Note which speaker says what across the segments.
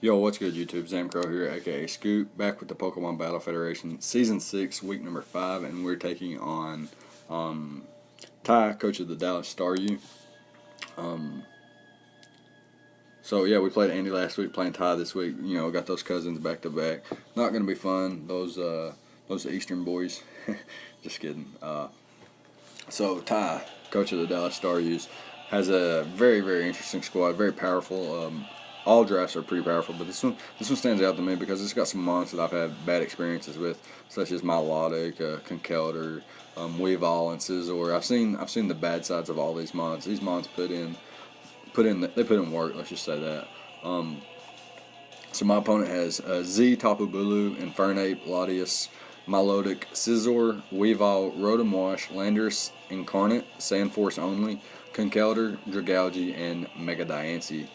Speaker 1: Yo, what's good, YouTube? Zamcrow here, aka Scoop, back with the Pokemon Battle Federation, Season 6, Week number 5, and we're taking on Ty, coach of the Dallas Staryus. So yeah, we played Andy last week, playing Ty this week. You know, got those cousins back to back. Not gonna be fun. Those Eastern boys. Just kidding. So Ty, coach of the Dallas Staryus, has a very interesting squad, very powerful. All drafts are pretty powerful, but this one stands out to me because it's got some mons that I've had bad experiences with, such as Milotic, Conkeldurr, Weavile, and Scizor. I've seen the bad sides of all these mons. These mons put in work. Let's just say that. So my opponent has Z, Tapu Bulu, Infernape, Latias, Milotic, Scizor, Weavile, Rotom Wash, Landorus, Incarnate, Sandforce only, Conkeldurr, Dragalge, and Mega Diancie.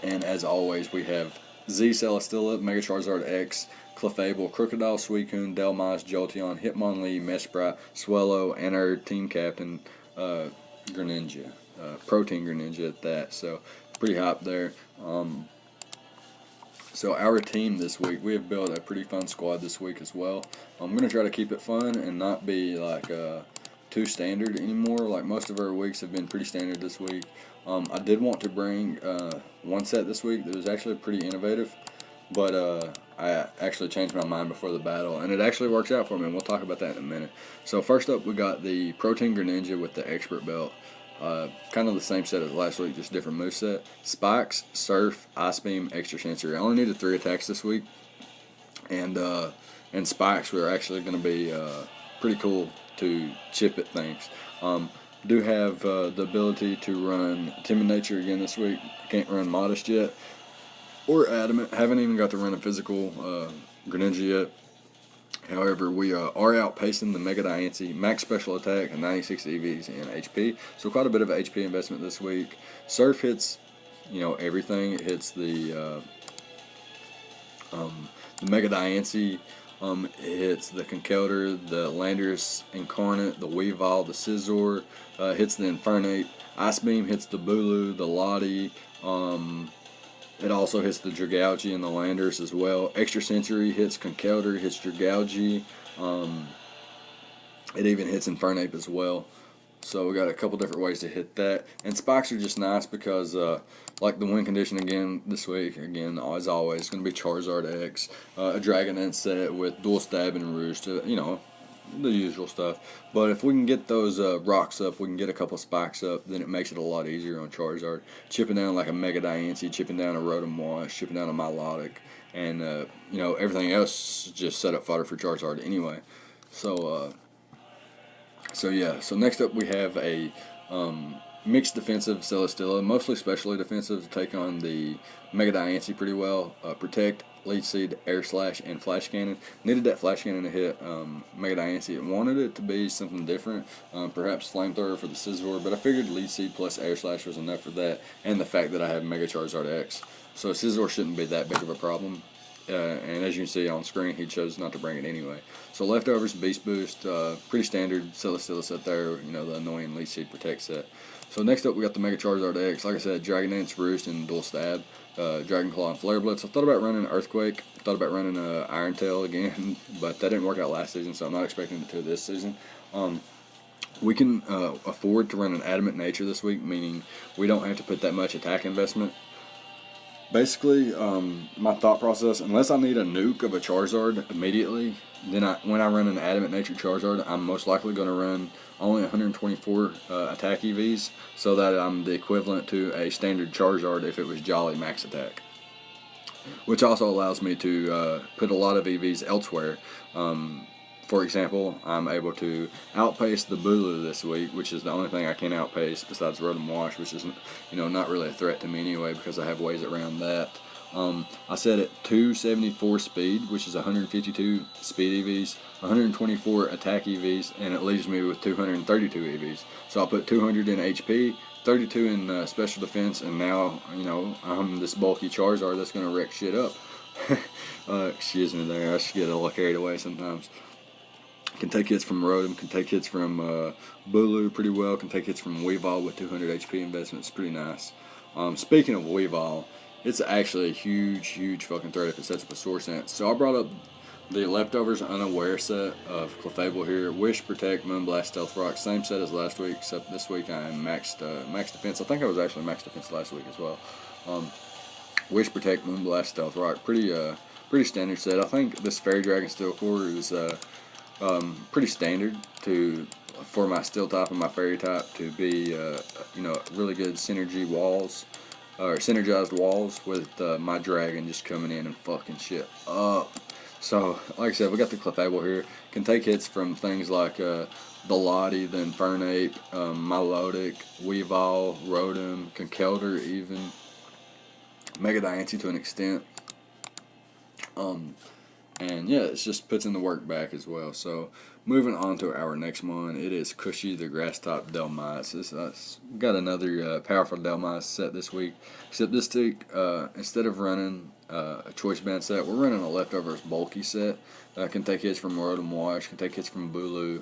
Speaker 1: And as always, we have Z Celesteela, Mega Charizard X, Clefable, Crocodile, Suicune, Delmise, Jolteon, Hitmonlee, Mesprit, Swellow, and our team captain, Greninja. Protean Greninja at that. So, pretty hyped there. So our team this week, we have built a pretty fun squad this week as well. I'm going to try to keep it fun and not be like too standard anymore. Like most of our weeks have been pretty standard this week. I did want to bring one set this week that was actually pretty innovative, but I actually changed my mind before the battle, and it actually works out for me, and we'll talk about that in a minute. So first up, we got the Protean Greninja with the Expert Belt. Kind of the same set as last week, just different moveset. Spikes, Surf, Ice Beam, Extra Sensory. I only needed 3 attacks this week, and Spikes were actually going to be pretty cool to chip at things. Do have the ability to run Timid Nature again this week. Can't run Modest yet, or Adamant. Haven't even got to run a physical Greninja yet. However, we are outpacing the Mega Diancie, max special attack, and 96 EVs in HP. So quite a bit of HP investment this week. Surf hits, everything. It hits the Mega Diancie. It hits the Conkeldurr, the Landorus Incarnate, the Weavile, the Scizor. Hits the Infernape. Ice Beam hits the Bulu, the Lottie. It also hits the Dragalge and the Landorus as well. Extra Sensory hits Conkeldurr, hits Dragalge. It even hits Infernape as well. So we got a couple different ways to hit that. And Spikes are just nice because, like the win condition again this week, again, as always, it's going to be Charizard X, a Dragonite set with Dual Stab and Roost, the usual stuff. But if we can get those rocks up, we can get a couple spikes up, then it makes it a lot easier on Charizard. Chipping down like a Mega Diancie, chipping down a Rotom Wash, chipping down a Milotic, and everything else is just set up fodder for Charizard anyway. So next up we have a mixed defensive Celesteela, mostly specially defensive to take on the Mega Diancie pretty well. Protect, Leech Seed, Air Slash, and Flash Cannon. Needed that Flash Cannon to hit Mega Diancie. It wanted it to be something different, perhaps Flamethrower for the Scizor, but I figured Leech Seed plus Air Slash was enough for that, and the fact that I have Mega Charizard X. So Scizor shouldn't be that big of a problem. And as you can see on screen, he chose not to bring it anyway. So leftovers, Beast Boost, pretty standard Celesteela set there, the annoying Leech Seed Protect set. So next up we got the Mega Charizard X. Like I said, Dragonite, Roost, and Dual Stab, Dragon Claw, and Flare Blitz. I thought about running Earthquake, thought about running Iron Tail again, but that didn't work out last season, so I'm not expecting it to this season. We can afford to run an Adamant Nature this week, meaning we don't have to put that much attack investment. Basically, my thought process, unless I need a nuke of a Charizard immediately, then when I run an Adamant Nature Charizard, I'm most likely going to run only 124 attack EVs, so that I'm the equivalent to a standard Charizard if it was Jolly max attack. Which also allows me to put a lot of EVs elsewhere. For example, I'm able to outpace the Bulu this week, which is the only thing I can outpace besides Rotom Wash, which is not really a threat to me anyway because I have ways around that. I set it 274 speed, which is 152 speed EVs, 124 attack EVs, and it leaves me with 232 EVs. So I'll put 200 in HP, 32 in special defense, and now, I'm this bulky Charizard that's going to wreck shit up. Excuse me there, I should get a little carried away sometimes. Can take hits from Rotom, can take hits from Bulu pretty well, can take hits from Weavile with 200 HP investment. It's pretty nice. Speaking of Weavile, it's actually a huge fucking threat if it sets up a Sword Stance. So I brought up the Leftovers Unaware set of Clefable here. Wish, Protect, Moonblast, Stealth Rock. Same set as last week, except this week I am maxed defense. I think I was actually maxed defense last week as well. Wish, Protect, Moonblast, Stealth Rock. Pretty standard set. I think this Fairy Dragon Steel Core is pretty standard for my Steel type and my Fairy type to be really good synergy walls. Or synergized walls with my dragon just coming in and fucking shit up. So, like I said, we got the Clefable here. Can take hits from things like the Lottie, the Infernape, Milotic, Weavile, Rotom, Conkeldurr even. Mega Diancie to an extent. And yeah, it just puts in the work back as well. So, moving on to our next one, it is Cushy, the Grass Type Delmice. Got another powerful Delmice set this week. Except this week, instead of running a Choice Band set, we're running a Leftovers Bulky set. Can take hits from Rotom Wash, can take hits from Bulu,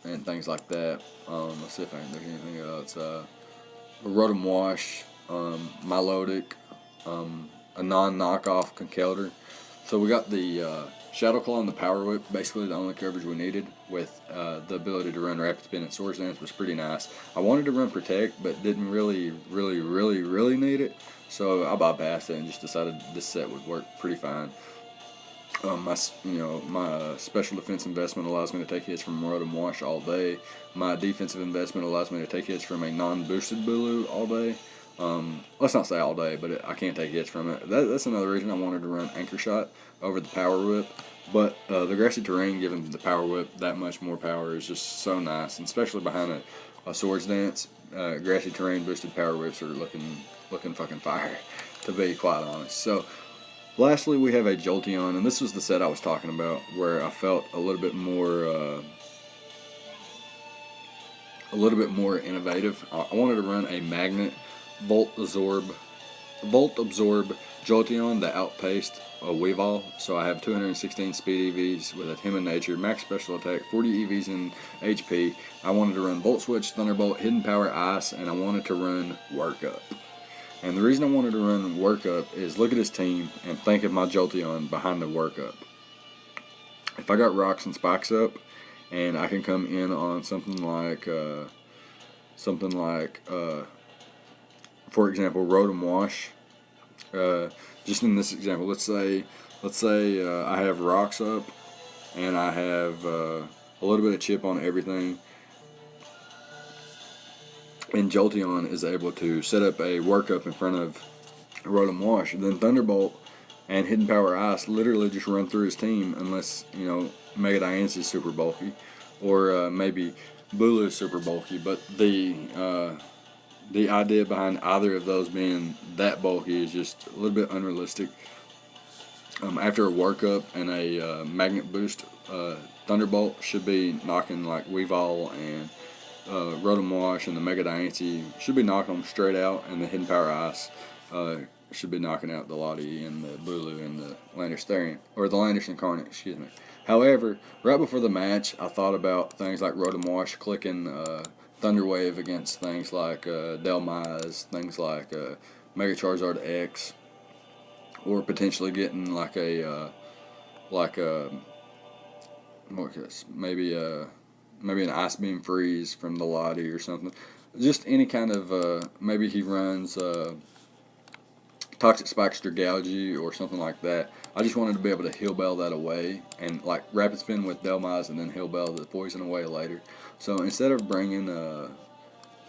Speaker 1: and things like that. Let's see if there's anything else. Rotom Wash, Milotic, a non-knockoff Conkeldurr. So we got the Shadow Claw and the Power Whip, basically the only coverage we needed, with the ability to run Rapid Spin and Sword Stance was pretty nice. I wanted to run Protect, but didn't really need it, so I bypassed it and just decided this set would work pretty fine. My special defense investment allows me to take hits from Rotom Wash all day. My defensive investment allows me to take hits from a non-boosted Bulu all day. Let's not say all day, but I can't take hits from it. That's another reason I wanted to run Anchor Shot over the Power Whip. But the Grassy Terrain giving the Power Whip that much more power is just so nice, and especially behind a Swords Dance. Grassy Terrain boosted Power Whips are looking fucking fire, to be quite honest. So, lastly, we have a Jolteon, and this was the set I was talking about, where I felt a little bit more innovative. I wanted to run a Magnet Volt Absorb Jolteon that outpaced a Weavile. So I have 216 speed EVs with a Timid Nature, max special attack, 40 EVs in HP. I wanted to run Volt Switch, Thunderbolt, Hidden Power, Ice, and I wanted to run Work Up. And the reason I wanted to run Work Up is look at his team and think of my Jolteon behind the Work Up. If I got Rocks and Spikes up, and I can come in on something like for example, Rotom Wash. Just in this example, let's say I have Rocks up, and I have a little bit of chip on everything, and Jolteon is able to set up a Work Up in front of Rotom Wash. Then Thunderbolt and Hidden Power Ice literally just run through his team, unless Mega Diancie is super bulky, or maybe Bulu is super bulky. But the idea behind either of those being that bulky is just a little bit unrealistic. After a Work Up and a Magnet Boost, Thunderbolt should be knocking like Weavile and Rotom Wash, and the Mega Diancie should be knocking them straight out, and the Hidden Power Ice should be knocking out the Lottie and the Bulu and the Landorus Therian, or the Landorus Incarnate, excuse me. However, right before the match, I thought about things like Rotom Wash clicking Thunder Wave against things like Delmize, things like Mega Charizard X, or potentially getting like maybe an Ice Beam Freeze from the Lottie or something. Just any kind of maybe he runs Toxic Spike Strigougi or something like that. I just wanted to be able to Heal Bell that away, and like Rapid Spin with Delmize and then Heal Bell the poison away later. So instead of bringing a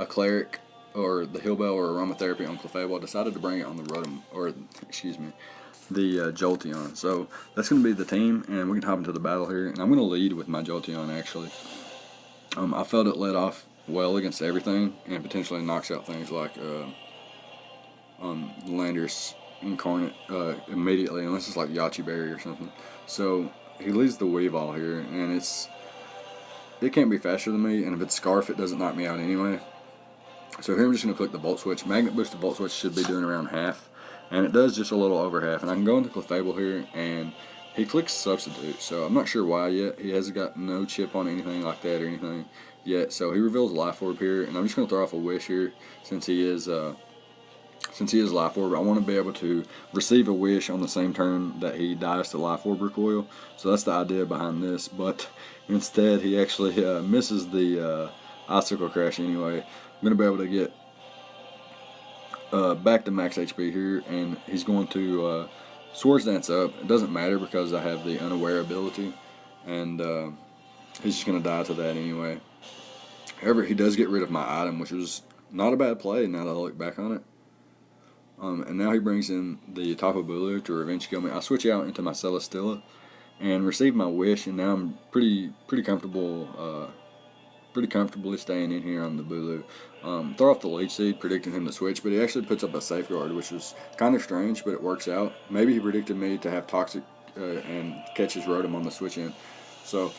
Speaker 1: Cleric or the Heal Bell or Aromatherapy on Clefable, I decided to bring it on the the Jolteon. So that's going to be the team, and we can hop into the battle here. And I'm going to lead with my Jolteon, actually. I felt it led off well against everything, and potentially knocks out things like Landorus Incarnate immediately, unless it's like Yachi Berry or something. So he leads the Weavile here, and it can't be faster than me, and if it's Scarf, it doesn't knock me out anyway. So here I'm just going to click the Volt Switch. Magnet Boosted Volt Switch should be doing around half, and it does just a little over half. And I can go into Clefable here, and he clicks Substitute, so I'm not sure why yet. He hasn't got no chip on anything like that or anything yet, so he reveals Life Orb here, and I'm just going to throw off a Wish here, since he is since he is Life Orb, I want to be able to receive a wish on the same turn that he dies to Life Orb Recoil. So that's the idea behind this. But instead, he actually misses the Icicle Crash anyway. I'm going to be able to get back to max HP here, and he's going to Swords Dance up. It doesn't matter because I have the Unaware ability, and he's just going to die to that anyway. However, he does get rid of my item, which was not a bad play now that I look back on it. And now he brings in the Tapu Bulu to revenge kill me. I switch out into my Celesteela and receive my wish, and now I'm pretty comfortable, pretty comfortably staying in here on the Bulu. Throw off the Leech Seed, predicting him to switch, but he actually puts up a Safeguard, which was kind of strange, but it works out. Maybe he predicted me to have Toxic and catch his Rotom on the switch in. So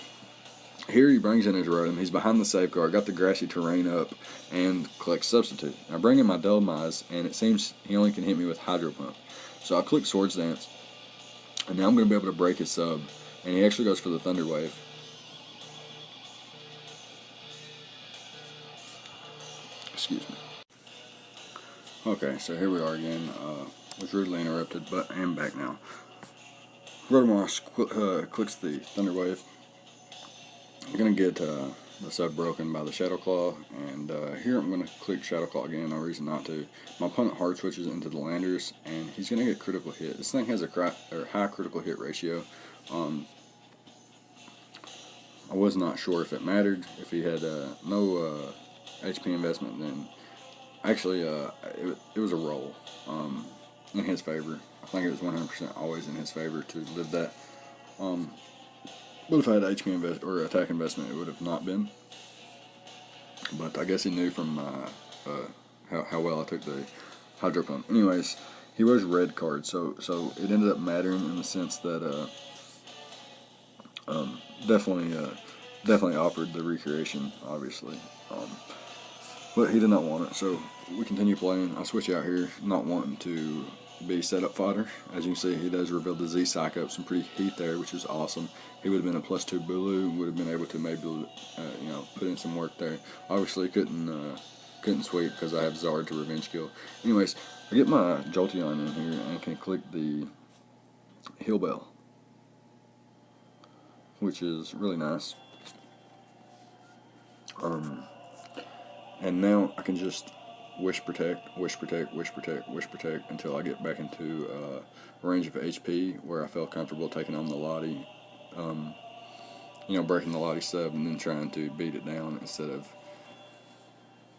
Speaker 1: here he brings in his Rotom. He's behind the Safeguard, got the Grassy Terrain up, and collects Substitute. I bring in my Dolomize, and it seems he only can hit me with Hydro Pump. So I click Swords Dance, and now I'm going to be able to break his sub, and he actually goes for the Thunder Wave. Excuse me. Okay, so here we are again. Was rudely interrupted, but I am back now. Rotom clicks the Thunder Wave. I'm going to get the sub broken by the Shadow Claw, and here I'm going to click Shadow Claw again, no reason not to. My opponent hard switches into the Landers, and he's going to get critical hit. This thing has a high critical hit ratio. I was not sure if it mattered. If he had no HP investment, then actually it was a roll in his favor. I think it was 100% always in his favor to live that. But if I had HP invest or attack investment, it would have not been. But I guess he knew from how well I took the Hydro Pump. Anyways, he was red card, so it ended up mattering in the sense that definitely offered the recreation, obviously. But he did not want it, so we continue playing. I switch out here, not wanting to be setup fodder. As you can see, he does reveal the Z-Psych up, some pretty heat there, which is awesome. He would have been a +2 Bulu, would have been able to maybe put in some work there. Obviously couldn't sweep because I have Zard to revenge kill. Anyways, I get my Jolteon in here and can click the Heal Bell, which is really nice. And now I can just Wish Protect, Wish Protect, Wish Protect, Wish Protect until I get back into range of HP where I felt comfortable taking on the Lottie, breaking the Lottie sub and then trying to beat it down instead of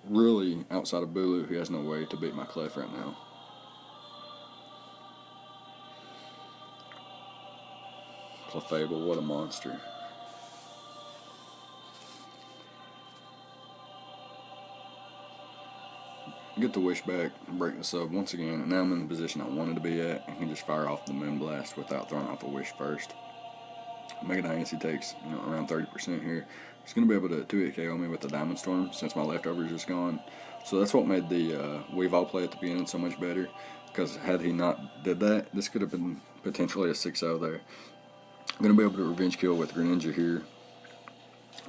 Speaker 1: really outside of Bulu, who has no way to beat my Clef right now. Clefable, what a monster. Get the wish back, break the sub once again, and now I'm in the position I wanted to be at and can just fire off the Moonblast without throwing off a wish first. Mega Dynasty takes around 30% here. He's going to be able to 2-hit KO me with the Diamond Storm since my leftover is just gone. So that's what made the Weavile play at the beginning so much better, because had he not did that, this could have been potentially a 6-0 there. I'm going to be able to revenge kill with Greninja here.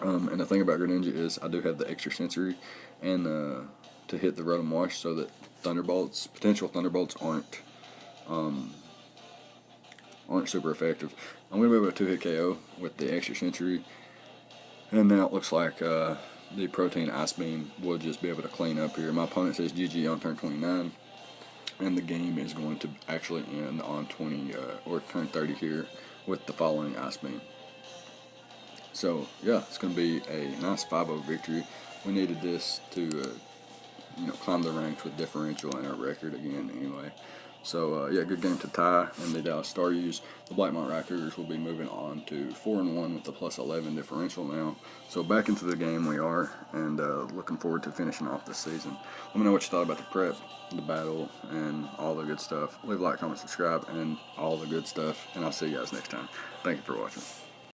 Speaker 1: And the thing about Greninja is I do have the extra sensory and to hit the Rotom Wash so that potential Thunderbolts aren't super effective. I'm going to be able to 2-hit KO with the extra sensory, and now it looks like the Protean Ice Beam will just be able to clean up here. My opponent says GG on turn 29, and the game is going to actually end on turn 30 here with the following Ice Beam. So yeah, it's going to be a nice 5-0 victory. We needed this to climb the ranks with differential in our record again anyway. So yeah, good game to tie in the Dallas Staryus. The Blackmont Raikougars will be moving on to 4-1 with the +11 differential now. So back into the game we are, and looking forward to finishing off this season. Let me know what you thought about the prep, the battle, and all the good stuff. Leave a like, comment, subscribe, and all the good stuff. And I'll see you guys next time. Thank you for watching.